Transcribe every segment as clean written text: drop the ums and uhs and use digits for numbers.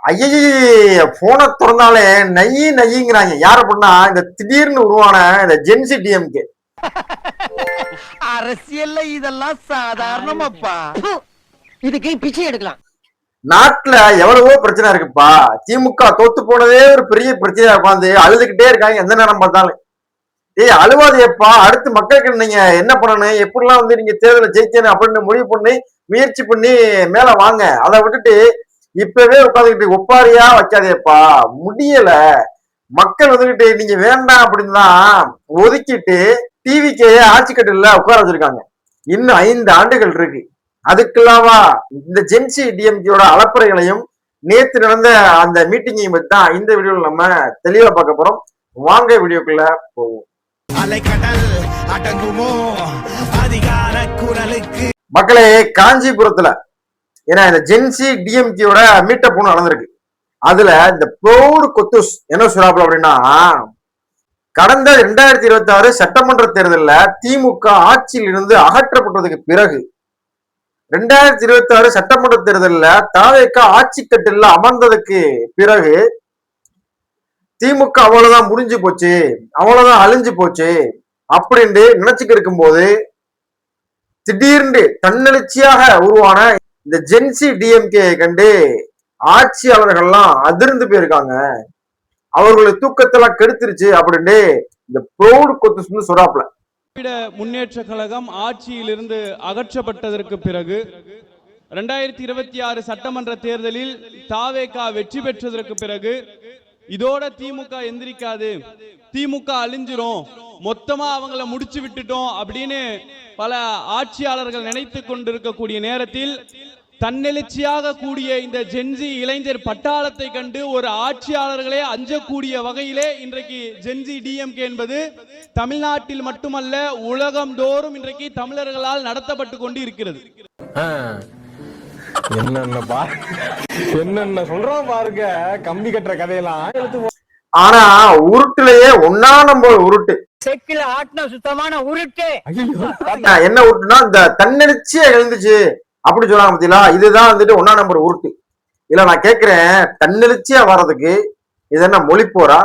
ஐய போனை திறந்தாலே நையி நையிங்கிறாங்க. யார் அப்படின்னா இந்த திடீர்னு உருவான இந்த ஜென்சி டிஎம்கே. அரசியல்ல இதெல்லாம் சாதாரணமாப்பா. இதுக்கு பிச்சை எடுக்கலாம். நாட்டுல எவ்வளவோ பிரச்சனை இருக்குப்பா. திமுக தோத்து போனதே ஒரு பெரிய பிரச்சனையா உட்காந்து அழுதுகிட்டே இருக்காங்க எந்த நேரம் பார்த்தாலும். அழுவாதையப்பா, அடுத்து மக்களுக்கு நீங்க என்ன பண்ணணும், எப்படிலாம் வந்து நீங்க தேர்தலை ஜெயிக்கணும் அப்படின்னு முடிவு பண்ணி முயற்சி பண்ணி மேல வாங்க. அதை விட்டுட்டு இப்பவே உட்காந்துக்கிட்டு ஒப்பாரியா வைக்காதேப்பா, முடியல. மக்கள் வந்துகிட்டு நீங்க வேண்டாம் அப்படின்னு தான் ஒதுக்கிட்டு டிவிக்கே ஆட்சி கட்டில உட்கார வச்சிருக்காங்க. இன்னும் 5 ஆண்டுகள் இருக்கு. அதுக்குள்ளாவா இந்த ஜென்சி டிஎம்கேயோட அலப்பறைகளையும் நேத்து நடந்த அந்த மீட்டிங்கையும் பத்தி தான் இந்த வீடியோல நம்ம தெளிவா பார்க்க போறோம். வாங்க வீடியோக்குள்ள போவோம். மக்களே, காஞ்சிபுரத்துல ஏன்னா இந்த ஜென்சி டிஎம்கேயோட மீட்டப் ஒண்ணு நடந்திருக்கு. அதுல இந்த ப்ரௌட் கொத்துஸ் என்ன சொல்றாப்ல அப்படின்னா, கடந்த 2026 சட்டமன்ற தேர்தலில் திமுக ஆட்சியில் இருந்து அகற்றப்பட்டதுக்கு பிறகு 2026 சட்டமன்ற தேர்தலில் தாவேக ஆட்சி கட்டில அமர்ந்ததுக்கு பிறகு திமுக அவ்வளவுதான் முடிஞ்சு போச்சு, அவ்வளவுதான் அழிஞ்சு போச்சு அப்படின்னு நினைச்சுக்கிட்டு இருக்கும் போது திடீர்னு தன்னெழுச்சியாக உருவான இந்த ஜென்சி டிஎம்கே கண்டு ஆட்சியாளர்கள்லாம் அதிர்ந்து போயிருக்காங்க. அவர்களுடைய தூக்கத்தெல்லாம் கெடுத்துருச்சு அப்படின்னு இந்த ப்ரௌட் கொத்துஸ்னு சொல்றாப்ல. முன்னேற்ற கழகம் ஆட்சியிலிருந்து அகற்றப்பட்டதற்கு பிறகு 2026 சட்டமன்ற தேர்தலில் தாவேகா வெற்றி பெற்றதற்கு பிறகு இதோட திமுக எந்திரிக்காது, திமுக அழிஞ்சிரும், மொத்தமா அவங்கள முடிச்சு விட்டுட்டோம் அப்படின்னு பல ஆட்சியாளர்கள் நினைத்து கொண்டிருக்கக்கூடிய நேரத்தில் தன்னெழுச்சியாக கூடிய இந்த ஜென்சி இளைஞர் பட்டாளத்தை கண்டு ஒரு ஆட்சியாளர்களே அஞ்சக்கூடிய வகையிலே இன்றைக்கு ஜென்சி டிஎம்கே என்பது தமிழ்நாட்டில் மட்டுமல்ல உலகம் தோறும் இன்றைக்கு தமிழர்களால் நடத்தப்பட்டு கொண்டு இருக்கிறது. என்னென்ன சொல்றோம் பாருங்க, கம்பி கட்டுற கதையெல்லாம். ஆனா உருட்டுலயே ஒன்னா நம்பர் உருட்டு, செக்கில ஆட்டின சுத்தமான உருட்டு. என்ன உருட்டுனா இந்த தன்னெழுச்சியா எழுந்துச்சு அப்படி சொன்னாங்க பத்தியா. இதுதான் வந்துட்டு 1ஆம் நம்பர் உருட்டு. இல்ல நான் கேட்கிறேன், தன்னெழுச்சியா வர்றதுக்கு இது என்ன மொழி போரா?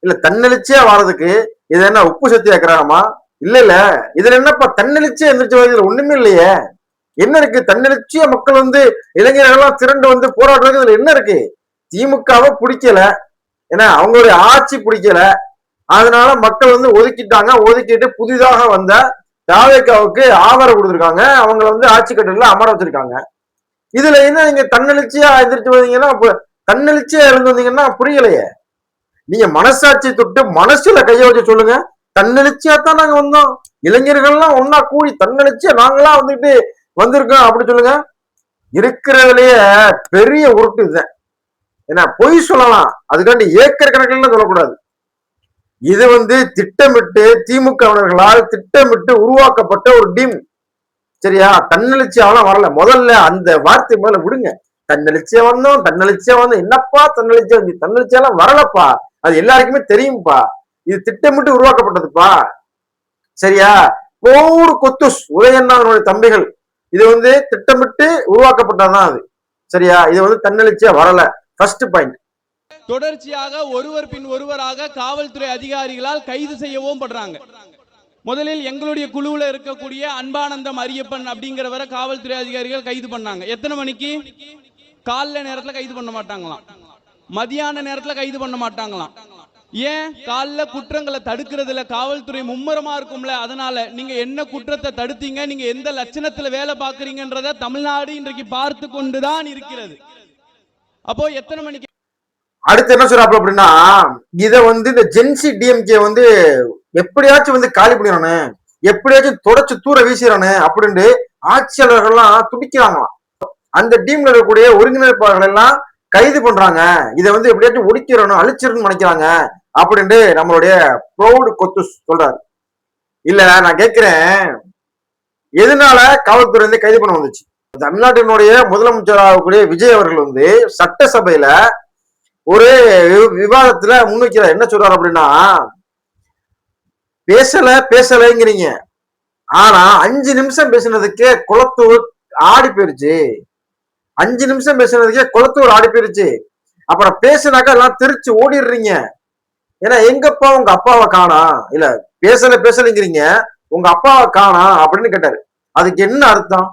இல்ல தன்னெழுச்சியா வர்றதுக்கு இது என்ன உப்பு சத்தியாகிரகமா? இல்ல இதுல என்னப்பா தன்னெழுச்சியா எந்திரிச்சு வருது? ஒண்ணுமே இல்லையே. என்ன இருக்கு? தன்னெழுச்சியா மக்கள் வந்து இளைஞர்கள்லாம் திரண்டு வந்து போராடுறது இதுல என்ன இருக்கு? திமுகவை பிடிக்கல, ஏன்னா அவங்களுடைய ஆட்சி பிடிக்கல, அதனால மக்கள் வந்து ஒதுக்கிட்டாங்க. ஒதுக்கிட்டு புதிதாக வந்த தாவேகாவுக்கு ஆதரவு கொடுத்துருக்காங்க, அவங்களை வந்து ஆட்சி கட்டில அமர வச்சிருக்காங்க. இதுல என்ன நீங்க தன்னெழுச்சியா எந்திரிச்சு வந்தீங்கன்னா, தன்னெழுச்சியா இருந்து வந்தீங்கன்னா புரியலையே. நீங்க மனசாட்சி தொட்டு மனசுல கைய வச்சு சொல்லுங்க, தன்னெழுச்சியா தான் நாங்க வந்தோம், இளைஞர்கள்லாம் ஒன்னா கூடி தன்னெழுச்சியா நாங்களாம் வந்துட்டு வந்திருக்கோம் அப்படி சொல்லுங்க. இருக்கிறதுலயே பெரிய உருட்டு இதுதான். ஏன்னா பொய் சொல்லலாம், அதுக்காண்டி ஏக்கர் கணக்கில் சொல்லக்கூடாது. இது வந்து திட்டமிட்டு திமுகவினர்களால் திட்டமிட்டு உருவாக்கப்பட்ட ஒரு டீம். சரியா? தன்னெழுச்சியாவெல்லாம் வரல. முதல்ல அந்த வார்த்தை முதல்ல விடுங்க. தன்னெழுச்சியா வந்தோம், தன்னெழுச்சியா வந்தோம், என்னப்பா தன்னெழுச்சியா வந்து? தன்னெழுச்சியெல்லாம் வரலப்பா, அது எல்லாருக்குமே தெரியும்பா. இது திட்டமிட்டு உருவாக்கப்பட்டதுப்பா. சரியா? ப்ரௌட் கொத்துஸ் உதயண்ணாவினுடைய தம்பிகள், இது வந்து திட்டமிட்டு உருவாக்கப்பட்டதுதான் அது. சரியா? இது வந்து தன்னெழுச்சியா வரல. First point. தொடர்ச்சியாக ஒருவர் பின் ஒருவராக காவல்துறை அதிகாரிகளால் கைது செய்யவும் படுறாங்க. முதலில் எங்களுடைய குழுவில் இருக்கக்கூடிய அன்பானந்தம் அரியப்பன் அப்படிங்கிறவரை காவல்துறை அதிகாரிகள் கைது பண்ணாங்க. எத்தனை மணிக்கு? காலைல நேரத்தில் கைது பண்ண மாட்டாங்களாம், மதியான நேரத்தில் கைது பண்ண மாட்டாங்களாம். ஏன்? காலைல குற்றங்களை தடுக்கிறதுல காவல்துறை மும்முரமா இருக்கும்ல, அதனால நீங்க என்ன குற்றத்தை தடுத்தீங்க, நீங்க எந்த லட்சணத்துல வேலை பார்க்கறீங்கன்றத தமிழ்நாடு இன்றைக்கு பார்த்து கொண்டுதான் இருக்கிறது. அப்போ எத்தனை மணிக்கு? அடுத்து என்ன சொல்றாப்ல அப்படின்னா, இத வந்து இந்த ஜென்சி டிஎம்கே வந்து எப்படியாச்சும் வந்து காலி பண்ணிடணும், எப்படியாச்சும் தொடச்சு தூர வீசிடணும் அப்படின்னு ஆட்சியாளர்கள்லாம் துடிக்கிறாங்களாம். அந்த டீம்ல இருக்கக்கூடிய ஒருங்கிணைப்பாளர்கள் எல்லாம் கைது பண்றாங்க. இதை வந்து எப்படியாச்சும் ஒடுக்கிடணும், அழிச்சிடணும்னு நினைக்கிறாங்க அப்படின்னு நம்மளுடைய ப்ரௌட் கொத்துஸ் சொல்றாரு. இல்ல நான் கேட்கிறேன், எதனால காவல்துறை வந்து கைது பண்ண வந்துச்சு? தமிழ்நாட்டினுடைய முதலமைச்சராகக்கூடிய விஜய் அவர்கள் வந்து சட்டசபையில ஒரு விவாதத்துல முன்வைக்கிறார். என்ன சொல்றாரு அப்படின்னா, பேசலைங்கிறீங்க, ஆனா 5 நிமிஷம் பேசினதுக்கே குளத்தூர் ஆடி போயிருச்சு. 5 நிமிஷம் பேசினதுக்கே குளத்தூர் ஆடி போயிருச்சு. அப்புறம் பேசுனாக்கா எல்லாம் திருச்சி ஓடிடுறீங்க. ஏன்னா எங்கப்பா உங்க அப்பாவை காணா, இல்ல பேசலைங்கிறீங்க, உங்க அப்பாவை காணா அப்படின்னு கேட்டாரு. அதுக்கு என்ன அர்த்தம்?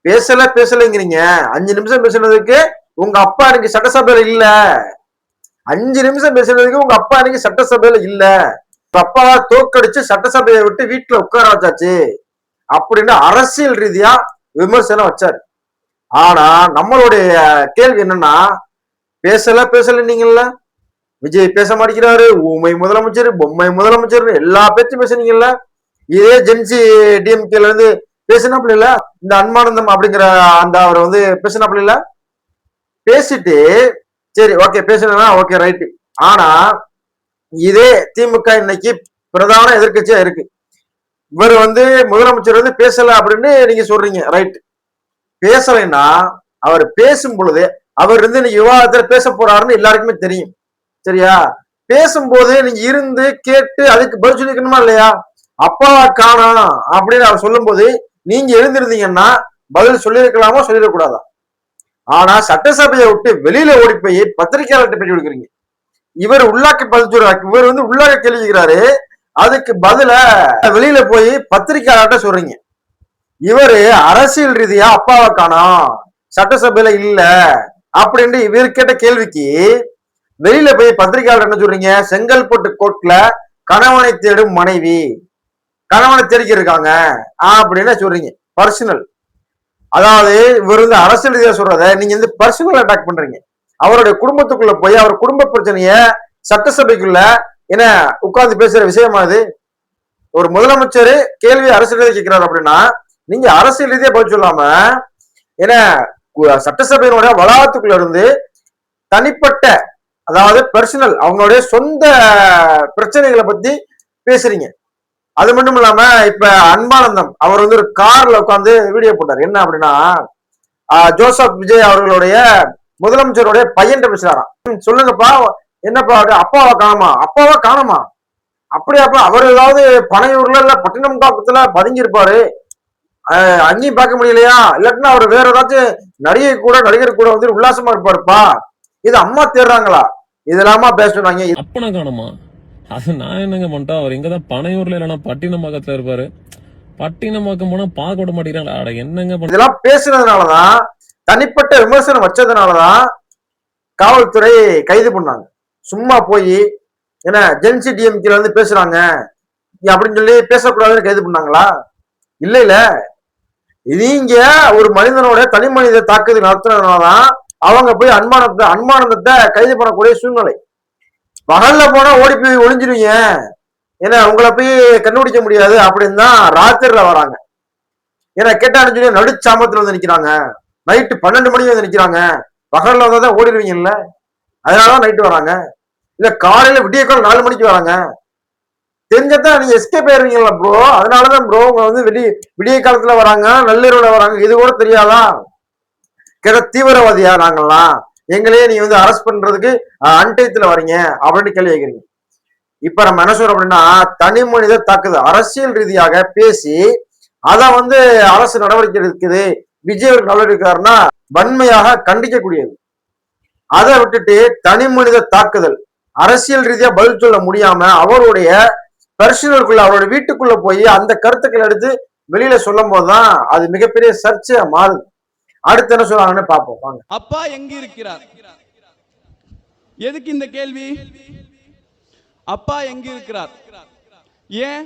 பேசலைங்கிறீங்க, 5 நிமிஷம் பேசுனதுக்கு உங்க அப்பா இன்னைக்கு சட்டசபையில இல்ல. 5 நிமிஷம் பேசுனதுக்கு உங்க அப்பா இன்னைக்கு சட்டசபையில இல்ல. உங்க அப்பாவை தோக்கடிச்சு சட்டசபையை விட்டு வீட்டுல உட்கார வச்சாச்சு அப்படின்னு அரசியல் ரீதியா விமர்சனம் வச்சாரு. ஆனா நம்மளுடைய கேள்வி என்னன்னா, பேசல விஜய் பேச மாட்டேங்கிறாரு, ஊமை முதலமைச்சர், பொம்மை முதலமைச்சர், எல்லா பேச்சும் பேசுனீங்கல்ல. இதே ஜென்சி டிஎம்கேல இருந்து பேசினாப்புல இல்ல, இந்த அன்பானந்தம் அப்படிங்கிற அந்த அவர் வந்து பேசினாப்புல இல்ல. பேசிட்டு சரி ஓகே பேசுனா ஓகே ரைட்டு. ஆனா இதே திமுக இன்னைக்கு பிரதான எதிர்கட்சியா இருக்கு. இவர் வந்து முதலமைச்சர் வந்து பேசல அப்படின்னு நீங்க சொல்றீங்க, ரைட். பேசலைன்னா அவர் பேசும் பொழுது அவர் இருந்து இன்னைக்கு விவாதத்துல பேச போறாருன்னு எல்லாருக்குமே தெரியும், சரியா? பேசும்போது நீங்க இருந்து கேட்டு அதுக்கு பதில் சொல்லிக்கணுமா இல்லையா? அப்பாவா காணோம் அப்படின்னு அவர் சொல்லும் போது நீங்க எழுந்திருந்தீங்கன்னா பதில் சொல்லியிருக்கலாமா, சொல்லிடக்கூடாதா? ஆனா சட்டசபையை விட்டு வெளியில ஓடி போய் பத்திரிகையாளர்கிட்ட பேட்டி கொடுக்குறீங்க. இவர் உள்ளாக்க பதில் சொல்றாரு, இவர் வந்து உள்ளாக்க கேள்விக்கிறாரு, அதுக்கு பதில வெளியில போய் பத்திரிகையாளர்கிட்ட சொல்றீங்க. இவரு அரசியல் ரீதியா அப்பாவை காணோம், சட்டசபையில இல்ல அப்படின்னு இவர் கேட்ட கேள்விக்கு வெளியில போய் பத்திரிகையாளர் என்ன சொல்றீங்க? செங்கல்பட்டு கோர்ட்ல கணவனை தேடும் மனைவி, கணவனை தேடிக்க இருக்காங்க அப்படின்னு சொல்றீங்க. பர்சனல், அதாவது இவர் வந்து அரசியல் ரீதியா சொல்றத நீங்க வந்து பர்சனல் அட்டாக் பண்றீங்க. அவருடைய குடும்பத்துக்குள்ள போய் அவர் குடும்ப பிரச்சனைய சட்டசபைக்குள்ள என்ன உட்கார்ந்து பேசுற விஷயமா இது? ஒரு முதலமைச்சர் கேள்வி அரசியல் ரீதியா கேட்கிறாரு அப்படின்னா நீங்க அரசியல் ரீதியா பதில் சொல்லாம ஏன்னா சட்டசபையினுடைய வளாகத்துக்குள்ள இருந்து தனிப்பட்ட, அதாவது பர்சனல், அவங்களுடைய சொந்த பிரச்சனைகளை பத்தி பேசுறீங்க. அது மட்டும் இல்லாம இப்ப அன்பானந்தம் அவர் வந்து ஒரு கார்ல உட்காந்து வீடியோ போட்டார். என்ன அப்படின்னா ஜோசப் விஜய் அவர்களுடைய முதலமைச்சருடைய பையன் பேசுறாராம். சொல்லுங்கப்பா என்னப்பா அப்பாவா காணுமா? அப்படியாப்பா அவர் ஏதாவது பனையூர்ல இல்ல பட்டினம் காப்பத்துல பதுங்கி இருப்பாரு, அங்கேயும் பார்க்க முடியலையா? இல்லாட்டினா அவர் வேற ஏதாச்சும் நடிகர் கூட வந்து உல்லாசமா இருப்பாருப்பா, இது அம்மா தேடுறாங்களா? இதெல்லாமா பேசுறாங்க. அப்பனா காணுமா? அது நான் என்னங்க பண்ணிட்டோம், அவர் இங்கதான் பனையூர்ல இல்லைன்னா பட்டினமாக்கத்துல இருப்பாரு. பட்டினமாக்கம் போனா பார்க்க விட மாட்டேங்கிறாங்க. என்னங்க இதெல்லாம் பேசுனதுனாலதான், தனிப்பட்ட விமர்சனம் வச்சதுனாலதான் காவல்துறை கைது பண்ணாங்க. சும்மா போய் என்ன ஜென்சி டிஎம்கேல வந்து பேசுறாங்க அப்படின்னு சொல்லி பேசக்கூடாதுன்னு கைது பண்ணாங்களா? இல்ல. நீங்க ஒரு மனிதனோட தனி மனித தாக்குதல் நடத்துனதுனாலதான் அவங்க போய் அன்பானந்தத்தை கைது பண்ணக்கூடிய சூழ்நிலை. பகல்ல போனா ஓடி போய் ஒளிஞ்சிருவீங்க, ஏன்னா உங்களை போய் கண்டுபிடிக்க முடியாது அப்படின்னு தான் ராத்திரில வராங்க. ஏன்னா கேட்டான்னு சொல்லி நடுச்சாமத்துல வந்து நிக்கிறாங்க, நைட்டு 12 மணிக்கு வந்து நிக்கிறாங்க. பகல்ல வந்தாதான் ஓடிடுவீங்கல்ல, அதனாலதான் நைட்டு வராங்க. இல்ல காலையில விடியக்கால 4 மணிக்கு வராங்க, தெரிஞ்சதான் நீங்க எஸ்கேப் ஆயிருவீங்களா ப்ரோ? அதனாலதான் ப்ரோ உங்க வந்து விடிய காலத்துல வராங்க, நள்ளிரவுல வராங்க. இது கூட தெரியாதா? கேட்ட தீவிரவாதியா நாங்கெல்லாம், எங்களையே நீங்க வந்து அரெஸ்ட் பண்றதுக்கு அன்டைத்துல வரீங்க அப்படின்னு கேள்வி கேட்கிறீங்க. இப்ப நம்ம என்ன சொல்றோம் அப்படின்னா, தனி மனித தாக்குதல் அரசியல் ரீதியாக பேசி அதை வந்து அரசு நடவடிக்கை இருக்குது, விஜய் நடவடிக்கை எடுக்கிறாருன்னா வன்மையாக கண்டிக்கக்கூடியது. அதை விட்டுட்டு தனி மனித தாக்குதல் அரசியல் ரீதியா பதில் சொல்ல முடியாம அவருடைய பர்சனலுக்குள்ள, அவருடைய வீட்டுக்குள்ள போய் அந்த கருத்துக்கள் எடுத்து வெளியில சொல்லும் போதுதான் அது மிகப்பெரிய சர்ச்சையா மாறுது. அடுத்து என்ன சொல்றாங்கன்னு பார்ப்போம் வாங்க. அப்பா எங்க இருக்கிறார்? எதுக்கு இந்த கேள்வி? அப்பா எங்க இருக்கிறார்? ஏன்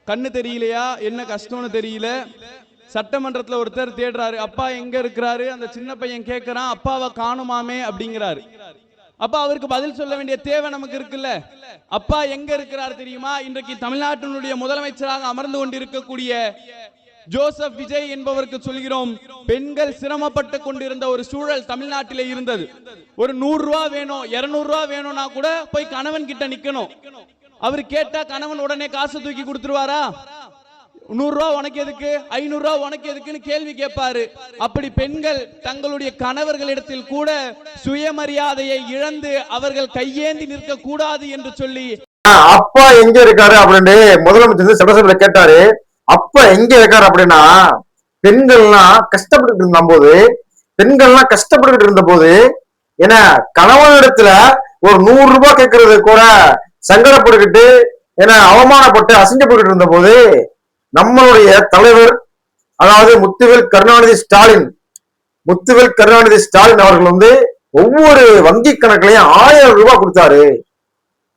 கண்ணு தெரியலையா? என்ன கஷ்டம்னு தெரியல. சட்டமன்றத்துல ஒருத்தர் தேடுறாரு, அப்பா எங்க இருக்கிறாரு? அந்த சின்ன பையன் கேட்கிறான், அப்பாவை காணுமாமே அப்படிங்கிறாரு. அப்ப அவருக்கு பதில் சொல்ல வேண்டிய தேவை நமக்கு இருக்குல்ல. அப்பா எங்க இருக்கிறார் தெரியுமா? இன்றைக்கு தமிழ்நாட்டினுடைய முதலமைச்சராக அமர்ந்து கொண்டிருக்கக்கூடிய ஜோசப் விஜய் என்பவருக்கு சொல்கிறோம், பெண்கள் சிரமப்பட்டு கொண்டிருந்த ஒரு சூழல் தமிழ்நாட்டிலே இருந்தது. ஒரு 100 ரூபா வேணும், 200 ரூபா வேணும்னா கூட போய் கணவன் கிட்ட நிக்கணும். அவர் கேட்டா கணவன் உடனே காசு தூக்கி கொடுத்துருவாரா? 100 ரூபா உனக்கு எதுக்கு, 500 ரூபா உனக்கு எதுக்குன்னு கேள்வி கேட்பாரு. அப்படி பெண்கள் தங்களுடைய கணவர்களிடத்தில் கூட சுயமரியாதையை இழந்து அவர்கள் கையேந்தி நிற்க கூடாது என்று சொல்லி அப்பா எங்க இருக்காரு அப்படின்னு முதலமைச்சர் சட்டசபையில கேட்டாரு. அப்ப எங்க இருக்காரு அப்படின்னா, பெண்கள்லாம் கஷ்டப்பட்டு இருந்த போது ஏன்னா கணவனிடத்துல ஒரு 100 ரூபாய் கேட்கறது கூட சங்கடப்பட்டுக்கிட்டு ஏன்னா அவமானப்பட்டு அசிங்கப்பட்டு இருந்த போது நம்மளுடைய தலைவர் அதாவது முத்துவேல் கருணாநிதி ஸ்டாலின் அவர்கள் வந்து ஒவ்வொரு வங்கி கணக்குலயும் 1000 ரூபாய் கொடுத்தாரு.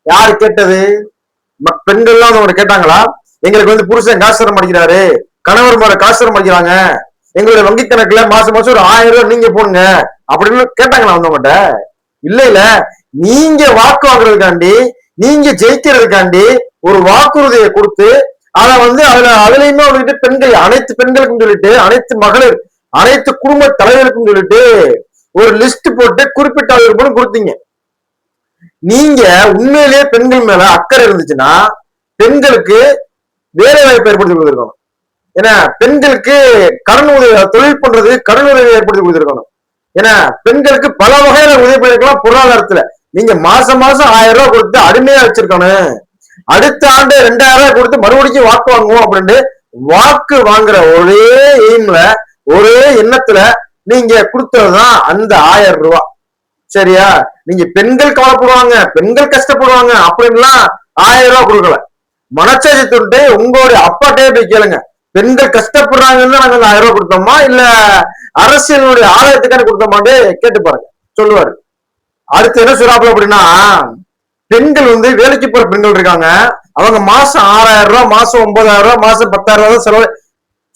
யாரு கேட்டது? பெண்கள்லாம் அவங்க கேட்டாங்களா? எங்களுக்கு வந்து புருஷன் காசுரம் அடிக்கிறாரு, கணவர் மேல காசுரம் அடிக்கிறாங்க, எங்களுடைய வங்கி கணக்குல மாசம் மாசம் ஒரு 1000 ரூபாய் நீங்க போடுங்க அப்படின்னு கேட்டாங்களா வந்தவங்ககிட்ட? இல்ல நீங்க வாக்கு வாங்குறதுக்காண்டி நீங்க ஜெயிக்கிறதுக்காண்டி ஒரு வாக்குறுதியை கொடுத்து அதை வந்து அதுலயுமே வந்துட்டு பெண்கள் அனைத்து பெண்களுக்கும் சொல்லிட்டு அனைத்து குடும்ப தலைவருக்கும் சொல்லிட்டு ஒரு லிஸ்ட் போட்டு குறிப்பிட்ட அளவு கொடுத்தீங்க. நீங்க உண்மையிலேயே பெண்கள் மேல அக்கறை இருந்துச்சுன்னா பெண்களுக்கு வேலை வாய்ப்பு ஏற்படுத்தி கொடுத்துருக்கணும். ஏன்னா பெண்களுக்கு கடன் உதவி தொழில் பண்றது கடன் உதவி ஏற்படுத்தி கொடுத்துருக்கணும். ஏன்னா பெண்களுக்கு பல வகையான உதவி பண்ணிருக்கலாம். பொருளாதாரத்துல நீங்க மாசம் 1000 ரூபாய் கொடுத்து அடிமையா வச்சிருக்கணும். அடுத்த ஆண்டு 2000 ரூபாய் கொடுத்து மறுபடியும் வாக்கு வாங்குவோம் அப்படின்ட்டு வாக்கு வாங்குற ஒரே எய்ம்ல ஒரே எண்ணத்துல நீங்க கொடுத்ததுதான் அந்த 1000 ரூபாய். சரியா? நீங்க பெண்கள் கவலைப்படுவாங்க, பெண்கள் கஷ்டப்படுவாங்க அப்படின்லாம் 1000 ரூபாய் கொடுக்கல. மனசாட்சி தொட்டு உங்களுடைய அப்பாட்டே போய் கேளுங்க, பெண்கள் கஷ்டப்படுறாங்கன்னு நாங்க 1000 ரூபாய் கொடுத்தோமா இல்ல அரசியலுடைய ஆதாயத்துக்கான கொடுத்தோமான்னு கேட்டு பாருங்க, சொல்லுவாரு. அடுத்து என்ன சொல்றாப்புல அப்படின்னா, பெண்கள் வந்து வேலைக்கு போற பெண்கள் இருக்காங்க, அவங்க மாசம் 6000 ரூபாய், மாசம் 9000 ரூபாய், மாசம் 10,000 ரூபாய்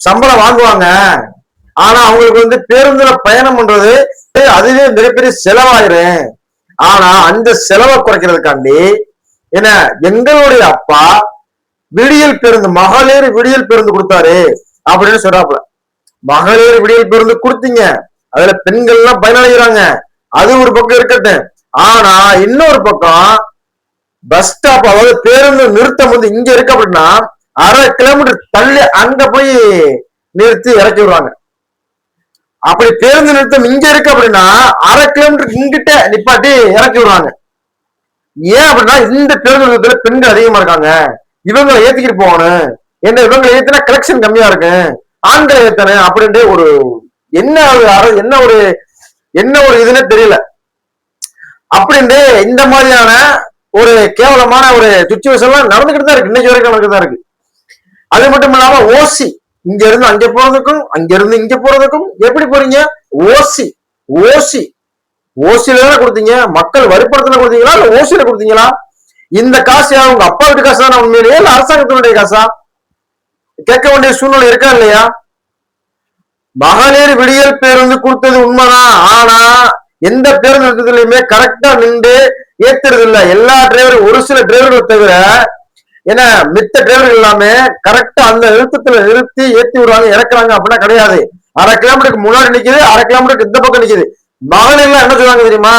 சம்பளம் வாங்குவாங்க. ஆனா அவங்களுக்கு வந்து பேருந்துல பயணம் பண்றது அதுவே மிகப்பெரிய செலவாயிரும். ஆனா அந்த செலவை குறைக்கிறதுக்காண்டி என்ன எங்களுடைய அப்பா விடியல் பேருந்து மகளிர் விடியல் பேருந்து கொடுத்தாரு அப்படின்னு சொல்றாப்புல. மகளிர் விடியல் பேருந்து கொடுத்தீங்க, அதுல பெண்கள் எல்லாம் பயனடைகிறாங்க, அது ஒரு பக்கம் இருக்கட்டும். ஆனா இன்னொரு பக்கம் பஸ் ஸ்டாப் அதாவது பேருந்து நிறுத்தம் வந்து இங்க இருக்கு அப்படின்னா 1/2 கிலோமீட்டர் தள்ளி அங்க போய் நிறுத்தி இறக்கி விடுவாங்க. அப்படி பேருந்து நிறுத்தம் இங்க இருக்கு அப்படின்னா 1/2 கிலோமீட்டர் இங்கிட்ட நிப்பாட்டி இறக்கி விடுவாங்க. ஏன் அப்படின்னா இந்த பேருந்து நிறுத்தத்துல பெண்கள் அதிகமா இருக்காங்க, இவங்களை ஏத்திக்கிட்டு போகணும், என்ன இவங்களை ஏத்தினா கலெக்ஷன் கம்மியா இருக்கு, ஆண்களை ஏத்தன அப்படின்ட்டு ஒரு என்ன ஒரு இதுன்னு தெரியல. அப்படின்ட்டு இந்த மாதிரியான ஒரு கேவலமான ஒரு சுச்சுவேஷன் எல்லாம் நடந்துகிட்டு தான் இருக்கு, இன்னைக்கு வரைக்கும் நடந்துட்டு தான் இருக்கு. அது மட்டும் இல்லாம ஓசி இங்க இருந்து அங்க போறதுக்கும் அங்க இருந்து இங்க போறதுக்கும் எப்படி போறீங்க? ஓசியில தானே கொடுத்தீங்க, மக்கள் வரிப்படத்துல கொடுத்தீங்களா இல்ல ஓசியில கொடுத்தீங்களா? இந்த காசு உங்க அப்பா வீட்டு காசு தானே உண்மையிலேயே இல்ல அரசாங்கத்தினுடைய காசா? கேட்க வேண்டிய சூழ்நிலை இருக்கா இல்லையா? மகளிர் விடியல் பேருந்து கொடுத்தது உண்மைதான். ஆனா எந்த பேருந்து நிறுத்தத்திலயுமே கரெக்டா நின்று ஏத்துறது இல்ல. எல்லா டிரைவரும் ஒரு சில டிரைவர்களை தவிர ஏன்னா மித்த டிரைவர்கள் எல்லாமே கரெக்டா அந்த நிறுத்தத்துல நிறுத்தி ஏத்தி விடுவாங்க இறக்குறாங்க அப்படின்னா கிடையாது. 1/2 கிலோமீட்டருக்கு முன்னாடி நிக்குது, 1/2 கிலோமீட்டருக்கு இந்த பக்கம் நிக்குது. மகளிர் எல்லாம் என்ன சொல்லுவாங்க தெரியுமா?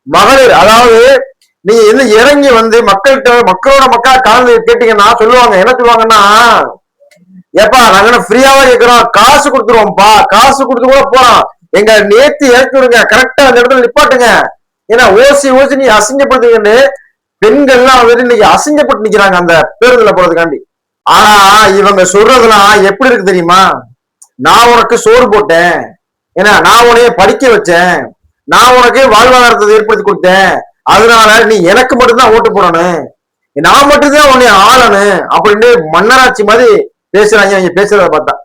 மகளிர் அதாவது நீங்க என்ன இறங்கி வந்து மக்களோட மக்களா கலந்து கேட்டீங்கன்னா சொல்லுவாங்க, என்ன சொல்லுவாங்கன்னா, ஏப்பா நாங்க ஃப்ரீயாவா கேட்கிறோம், காசு கொடுத்துருவோம்ப்பா, காசு கொடுத்து கூட போறோம், எங்க நேத்தி இறக்கி விடுங்க, கரெக்டா அந்த இடத்துல நிப்பாட்டுங்க. ஏன்னா ஓசி நீ அசிங்கப்படுத்துங்கன்னு பெண்கள்லாம் வந்துட்டு இன்னைக்கு அசிங்கப்பட்டு நிக்கிறாங்க அந்த பேருந்துல போறதுக்காண்டி. ஆனா இவங்க சொல்றதுலாம் எப்படி இருக்கு தெரியுமா? நான் உனக்கு சோறு போட்டேன், ஏன்னா நான் உன்னைய படிக்க வச்சேன், நான் உனக்கு வாழ்வாதாரத்தை ஏற்படுத்தி கொடுத்தேன், அதனால நீ எனக்கு மட்டும்தான் ஓட்டு போடணும், நான் மட்டும்தான் உன்னை ஆளணும் அப்படின்னு மன்னராட்சி மாதிரி பேசுறாங்க. நீங்க பேசுறத பார்த்தா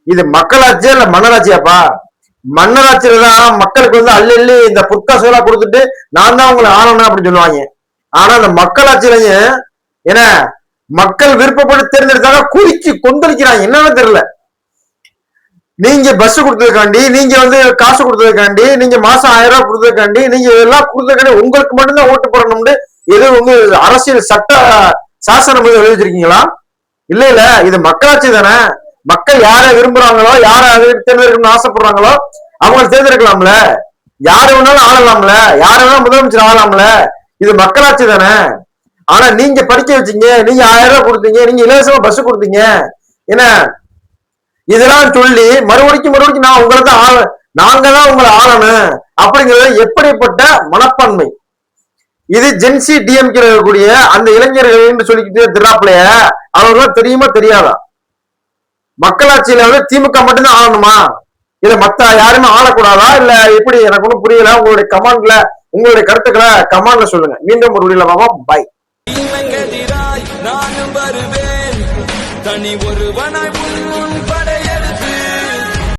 இது மக்களாட்சியா இல்ல மன்னராட்சியாப்பா? மன்னராட்சியில தான் மக்களுக்கு வந்து அள்ளி இந்த புற்காசு கொடுத்துட்டு நான் தான் உங்களை ஆளணும் அப்படின்னு சொல்லுவாங்க. ஆனா அந்த மக்களாட்சியிலையும் என்ன மக்கள் விருப்பப்பட்டு தேர்ந்தெடுத்தாங்க குதிச்சு கொந்தளிக்கிறாங்க, என்னன்னு தெரியல. நீங்க பஸ் கொடுத்ததுக்காண்டி, நீங்க வந்து காசு கொடுத்ததுக்காண்டி, நீங்க மாசம் 1000 ரூபாய் கொடுத்ததுக்காண்டி, நீங்க எல்லாம் கொடுத்ததுக்காண்டி உங்களுக்கு மட்டும்தான் ஓட்டு போடணும்னு எது உங்க அரசியல் சட்ட சாசனம் எழுதி வச்சிருக்கீங்களா? இல்ல இது மக்களாட்சி தானே. மக்கள் யாரை விரும்புறாங்களோ, யாரை தேர்ந்தெடுக்கணும்னு ஆசைப்படுறாங்களோ அவங்களை தேர்ந்தெடுக்கலாம்ல, யாரு வேணாலும் ஆளலாம்ல, யாரு வேணாலும் முதலமைச்சர் ஆகலாம்ல, இது மக்களாட்சி தானே. ஆனா நீங்க படிக்க வச்சீங்க, நீங்க 1000 ரூபாய் கொடுத்தீங்க, நீங்க இலவசமா பஸ் கொடுத்தீங்க, என்ன இதெல்லாம் சொல்லி மறுபடிக்கும் நான் உங்களை தான் நாங்க தான் உங்களை ஆளணும் அப்படிங்கிறது எப்படிப்பட்ட மனப்பான்மை இது? ஜென்சி டிஎம்கே இருக்கக்கூடிய அந்த இளைஞர்கள் சொல்லிக்கிட்டு திராப்பிலைய அவர்களும் தெரியுமா தெரியாதா? மக்களாட்சியில வந்து திமுக மட்டும்தான் ஆளணுமா? இத மத்த யாருமே ஆளக்கூடாதா இல்ல எப்படி? எனக்கு ஒன்றும் புரியல. உங்களுடைய கமெண்ட்ல உங்களுடைய கருத்துக்களை கமெண்ட்ல சொல்லுங்க. மீண்டும் ஒரு வீடியோல பார்ப்போம். பை. நானும் வருவேன் தனி ஒருவனாய் உன் படையெடுப்பேன்.